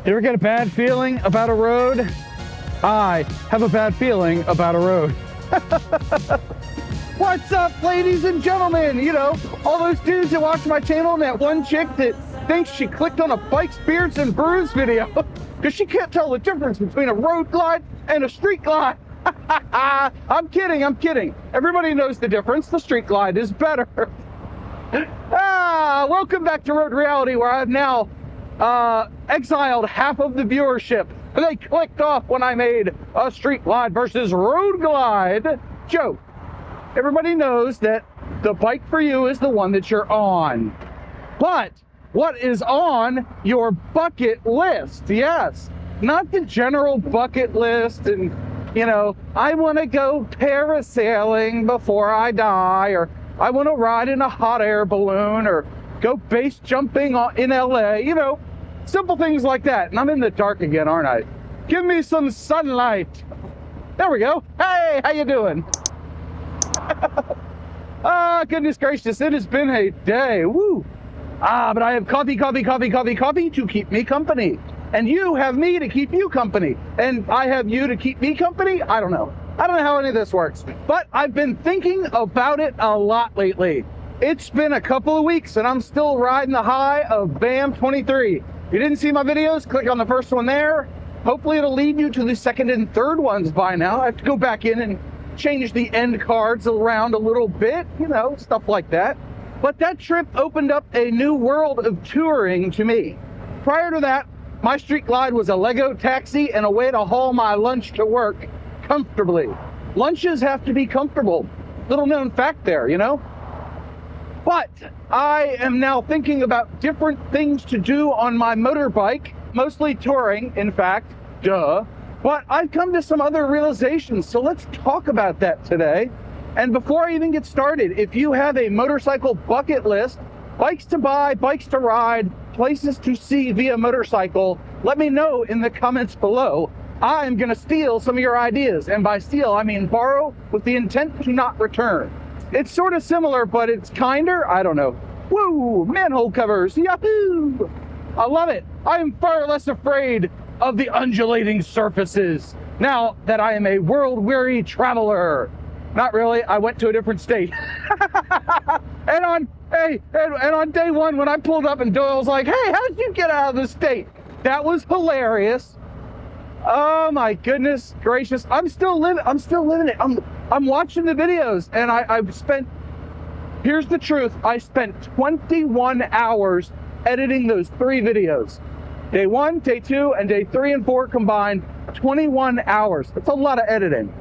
You ever get a bad feeling about a road? I have a bad feeling about a road. What's up, ladies and gentlemen? You know, all those dudes that watch my channel and that one chick that thinks she clicked on a Bikes, Beards, and Brews video because she can't tell the difference between a road glide and a street glide. I'm kidding. Everybody knows the difference. The street glide is better. Welcome back to Road Reality, where I've now exiled half of the viewership. They clicked off when I made a street glide versus road glide joke. Everybody knows that the bike for you is the one that you're on. But what is on your bucket list? Yes, not the general bucket list and, you know, I want to go parasailing before I die, or I want to ride in a hot air balloon, or go base jumping in LA, you know, simple things like that. And I'm in the dark again, aren't I? Give me some sunlight. There we go. Hey, how you doing? Goodness gracious, it has been a day. Woo. But I have coffee to keep me company. And you have me to keep you company. And I have you to keep me company? I don't know how any of this works. But I've been thinking about it a lot lately. It's been a couple of weeks and I'm still riding the high of BAM 23. If you didn't see my videos, click on the first one there. Hopefully it'll lead you to the second and third ones by now. I have to go back in and change the end cards around a little bit, you know, stuff like that. But that trip opened up a new world of touring to me. Prior to that, my street glide was a Lego taxi and a way to haul my lunch to work comfortably. Lunches have to be comfortable. Little known fact there, you know? But I am now thinking about different things to do on my motorbike, mostly touring, in fact, duh. But I've come to some other realizations, so let's talk about that today. And before I even get started, if you have a motorcycle bucket list, bikes to buy, bikes to ride, places to see via motorcycle, let me know in the comments below. I'm gonna steal some of your ideas. And by steal, I mean borrow with the intent to not return. It's sort of similar, but it's kinder, I don't know. Woo, manhole covers, yahoo! I love it. I am far less afraid of the undulating surfaces now that I am a world-weary traveler. Not really, I went to a different state. and on day one, when I pulled up and Doyle was like, hey, how did you get out of the state? That was hilarious. Oh my goodness gracious. I'm still living it. I'm watching the videos and I've spent, here's the truth, I spent 21 hours editing those 3 videos. Day 1, day 2, and day 3 and 4 combined, 21 hours. That's a lot of editing.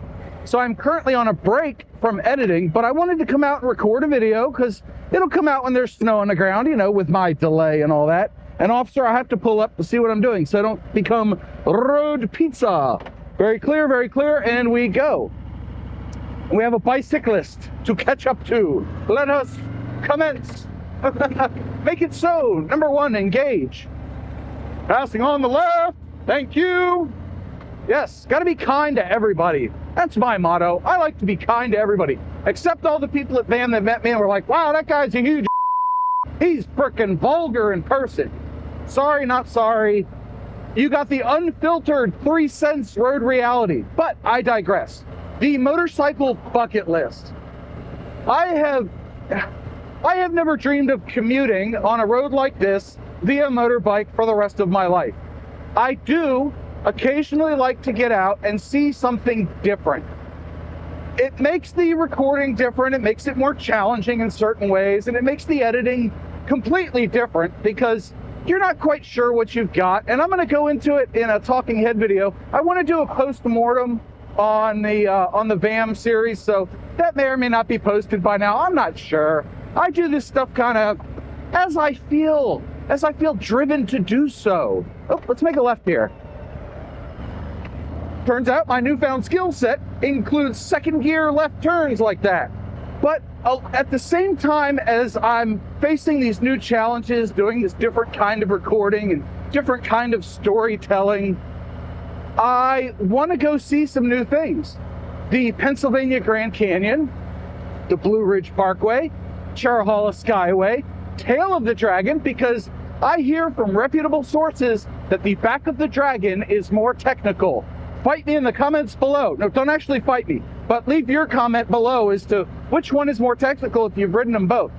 So I'm currently on a break from editing, but I wanted to come out and record a video because it'll come out when there's snow on the ground, you know, with my delay and all that. And officer, I have to pull up to see what I'm doing so I don't become road pizza. Very clear, and we go. We have a bicyclist to catch up to. Let us commence. Make it so. Number 1, engage. Passing on the left. Thank you. Yes, got to be kind to everybody. That's my motto. I like to be kind to everybody, except all the people at BAM that met me and were like, wow, that guy's a huge he's frickin' vulgar in person. Sorry, not sorry. You got the unfiltered 3 cents road reality, but I digress. The motorcycle bucket list. I have never dreamed of commuting on a road like this via motorbike for the rest of my life. I do occasionally like to get out and see something different. It makes the recording different, it makes it more challenging in certain ways, and it makes the editing completely different because you're not quite sure what you've got. And I'm going to go into it in a talking head video. I want to do a post-mortem on the BAM series, so that may or may not be posted by now. I'm not sure. I do this stuff kind of as I feel driven to do so. Oh, let's make a left here. Turns out my newfound skill set includes second gear left turns like that. But at the same time as I'm facing these new challenges, doing this different kind of recording and different kind of storytelling, I want to go see some new things. The Pennsylvania Grand Canyon, the Blue Ridge Parkway, Cherahalla Skyway, Tail of the Dragon, because I hear from reputable sources that the back of the Dragon is more technical. Fight me in the comments below. No, don't actually fight me, but leave your comment below as to which one is more technical if you've ridden them both.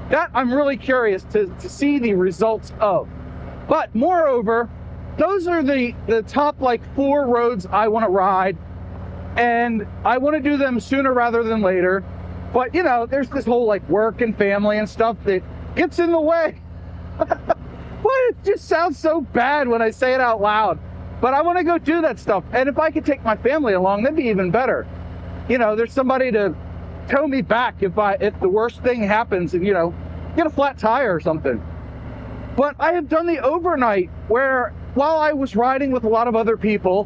That I'm really curious to see the results of. But moreover, those are the top like 4 roads I want to ride, and I want to do them sooner rather than later. But you know, there's this whole like work and family and stuff that gets in the way. Well, it just sounds so bad when I say it out loud. But I want to go do that stuff. And if I could take my family along, that'd be even better. You know, there's somebody to tow me back if the worst thing happens and, you know, get a flat tire or something. But I have done the overnight where while I was riding with a lot of other people,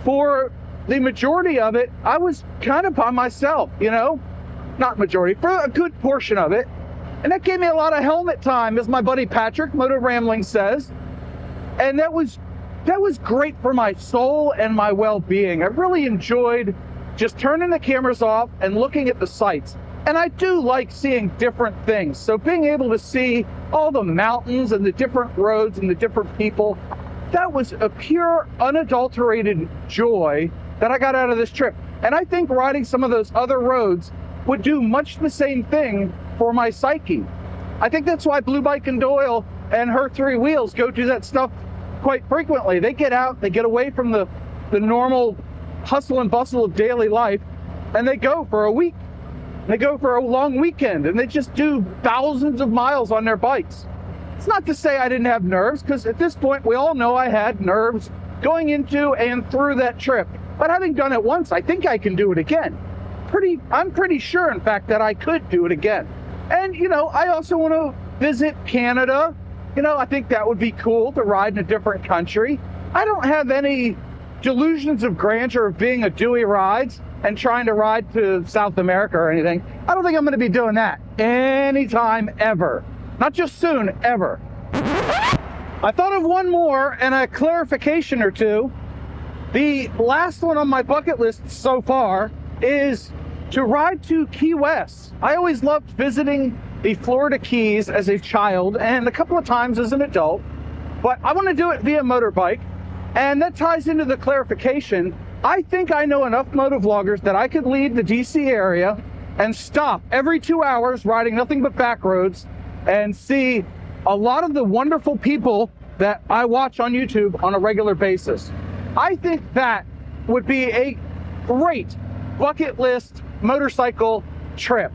for the majority of it, I was kind of by myself, you know, not majority, for a good portion of it. And that gave me a lot of helmet time, as my buddy Patrick, Moto Rambling, says. And that was great for my soul and my well-being. I really enjoyed just turning the cameras off and looking at the sights. And I do like seeing different things. So being able to see all the mountains and the different roads and the different people, that was a pure, unadulterated joy that I got out of this trip. And I think riding some of those other roads would do much the same thing for my psyche. I think that's why Blue Bike and Doyle and her 3 wheels go do that stuff quite frequently. They get out, they get away from the normal hustle and bustle of daily life, and they go for a week. They go for a long weekend, and they just do thousands of miles on their bikes. It's not to say I didn't have nerves, because at this point we all know I had nerves going into and through that trip. But having done it once, I think I can do it again. I'm pretty sure, in fact, that I could do it again. And, you know, I also want to visit Canada. You know, I think that would be cool to ride in a different country. I don't have any delusions of grandeur of being a Dewey Rides and trying to ride to South America or anything. I don't think I'm going to be doing that anytime ever. Not just soon, ever. I thought of one more and a clarification or two. The last one on my bucket list so far is to ride to Key West. I always loved visiting the Florida Keys as a child and a couple of times as an adult, but I want to do it via motorbike, and that ties into the clarification. I think I know enough motovloggers that I could leave the DC area and stop every 2 hours riding nothing but back roads and see a lot of the wonderful people that I watch on YouTube on a regular basis. I think that would be a great bucket list motorcycle trip.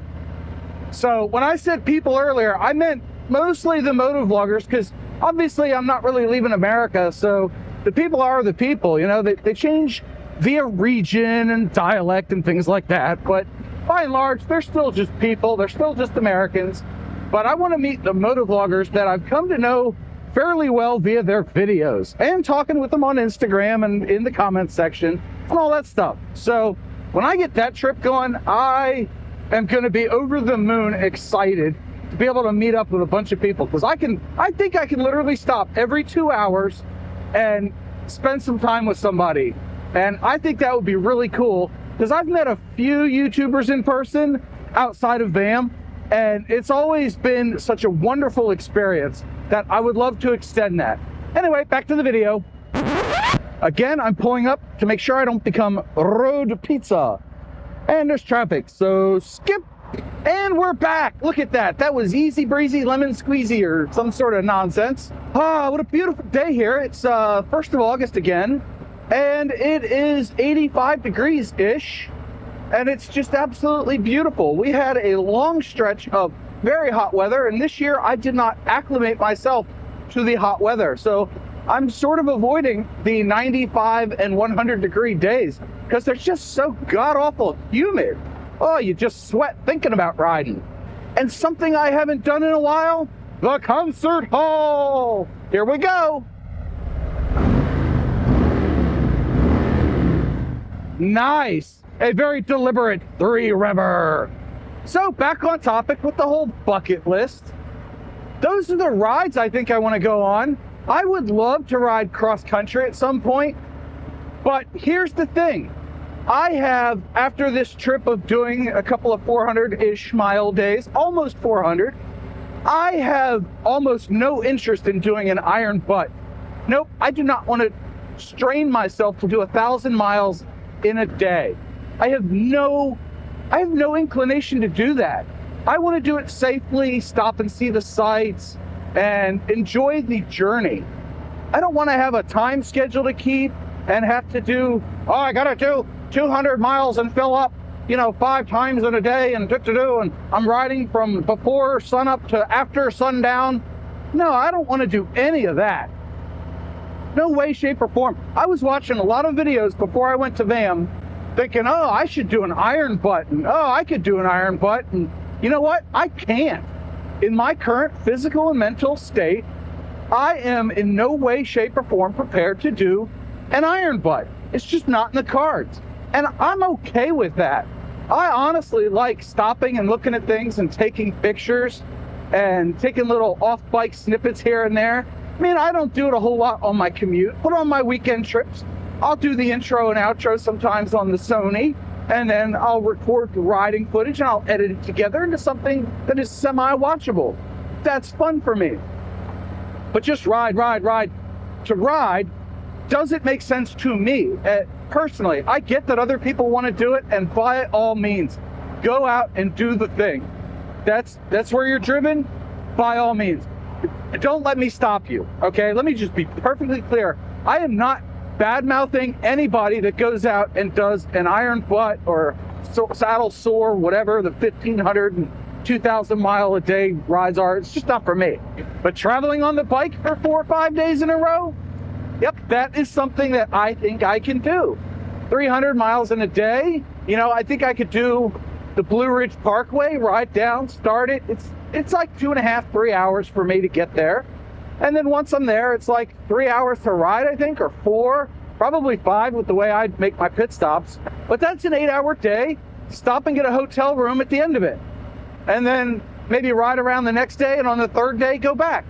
So when I said people earlier, I meant mostly the motovloggers, because obviously I'm not really leaving America, so the people are the people, you know. They change via region and dialect and things like that, but by and large, they're still just people, they're still just Americans. But I want to meet the motovloggers that I've come to know fairly well via their videos and talking with them on Instagram and in the comments section and all that stuff. So when I get that trip going, I am going to be over the moon excited to be able to meet up with a bunch of people, because I think I can literally stop every 2 hours and spend some time with somebody. And I think that would be really cool, because I've met a few YouTubers in person outside of BAM, and it's always been such a wonderful experience that I would love to extend that. Anyway, back to the video. Again, I'm pulling up to make sure I don't become road pizza. And there's traffic, so skip. And we're back. Look at that. That was easy breezy lemon squeezy or some sort of nonsense. Ah, what a beautiful day here. It's 1st of August again, and it is 85 degrees-ish, and it's just absolutely beautiful. We had a long stretch of very hot weather, and this year I did not acclimate myself to the hot weather. So I'm sort of avoiding the 95 and 100 degree days because they're just so god-awful humid. Oh, you just sweat thinking about riding. And something I haven't done in a while, the concert hall. Here we go. Nice. A very deliberate 3-rever. So back on topic with the whole bucket list. Those are the rides I think I want to go on. I would love to ride cross country at some point, but here's the thing. I have, after this trip of doing a couple of 400-ish mile days, almost 400, I have almost no interest in doing an iron butt. Nope, I do not want to strain myself to do 1,000 miles in a day. I have no inclination to do that. I want to do it safely, stop and see the sights, and enjoy the journey. I don't want to have a time schedule to keep and have to do, I got to do 200 miles and fill up, 5 times in a day and and I'm riding from before sunup to after sundown. No, I don't want to do any of that. No way, shape, or form. I was watching a lot of videos before I went to VAM thinking, I should do an iron butt, and I could do an iron butt, and you know what? I can't. In my current physical and mental state, I am in no way, shape, or form prepared to do an iron butt. It's just not in the cards. And I'm okay with that. I honestly like stopping and looking at things and taking pictures and taking little off-bike snippets here and there. I mean, I don't do it a whole lot on my commute, but on my weekend trips, I'll do the intro and outro sometimes on the Sony, and then I'll record the riding footage and I'll edit it together into something that is semi-watchable. That's fun for me. But just ride. To ride doesn't make sense to me. Personally, I get that other people want to do it, and by all means, go out and do the thing. That's where you're driven, by all means. Don't let me stop you, okay? Let me just be perfectly clear. I am not bad-mouthing anybody that goes out and does an iron butt or saddle sore, whatever the 1,500 and 2,000 mile a day rides are. It's just not for me. But traveling on the bike for 4 or 5 days in a row, yep, that is something that I think I can do. 300 miles in a day, I think I could do the Blue Ridge Parkway, ride down, start it. It's like 2.5, 3 hours for me to get there. And then once I'm there, it's like 3 hours to ride, I think, or 4, probably 5 with the way I make my pit stops. But that's an 8-hour day. Stop and get a hotel room at the end of it. And then maybe ride around the next day, and on the third day, go back.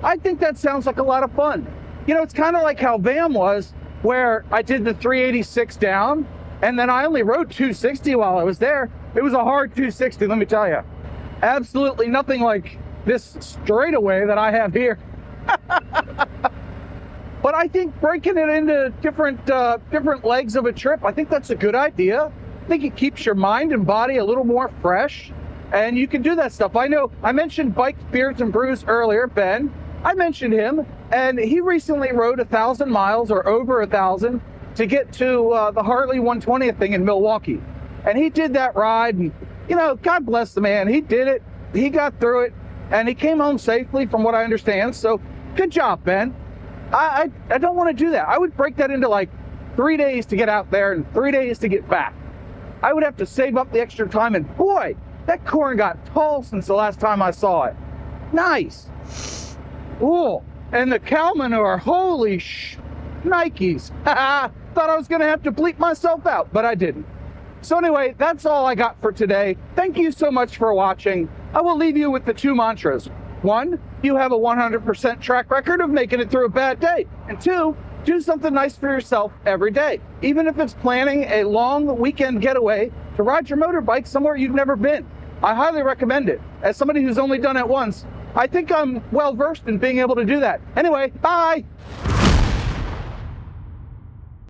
I think that sounds like a lot of fun. It's kind of like how VAM was, where I did the 386 down, and then I only rode 260 while I was there. It was a hard 260, let me tell you. Absolutely nothing like this straightaway that I have here. But I think breaking it into different legs of a trip, I think that's a good idea. I think it keeps your mind and body a little more fresh, and you can do that stuff. I know I mentioned Bike Beards and Brews earlier, Ben. I mentioned him, and he recently rode 1,000 miles or over 1,000 to get to the Harley 120th thing in Milwaukee. And he did that ride, and God bless the man. He did it. He got through it, and he came home safely from what I understand. So good job, Ben. I don't want to do that. I would break that into like 3 days to get out there and 3 days to get back. I would have to save up the extra time, and boy, that corn got tall since the last time I saw it. Nice. Ooh, and the cow manure, holy Nikes. Thought I was going to have to bleep myself out, but I didn't. So anyway, that's all I got for today. Thank you so much for watching. I will leave you with the 2 mantras. 1, you have a 100% track record of making it through a bad day. And 2, do something nice for yourself every day. Even if it's planning a long weekend getaway to ride your motorbike somewhere you've never been. I highly recommend it. As somebody who's only done it once, I think I'm well versed in being able to do that. Anyway, bye!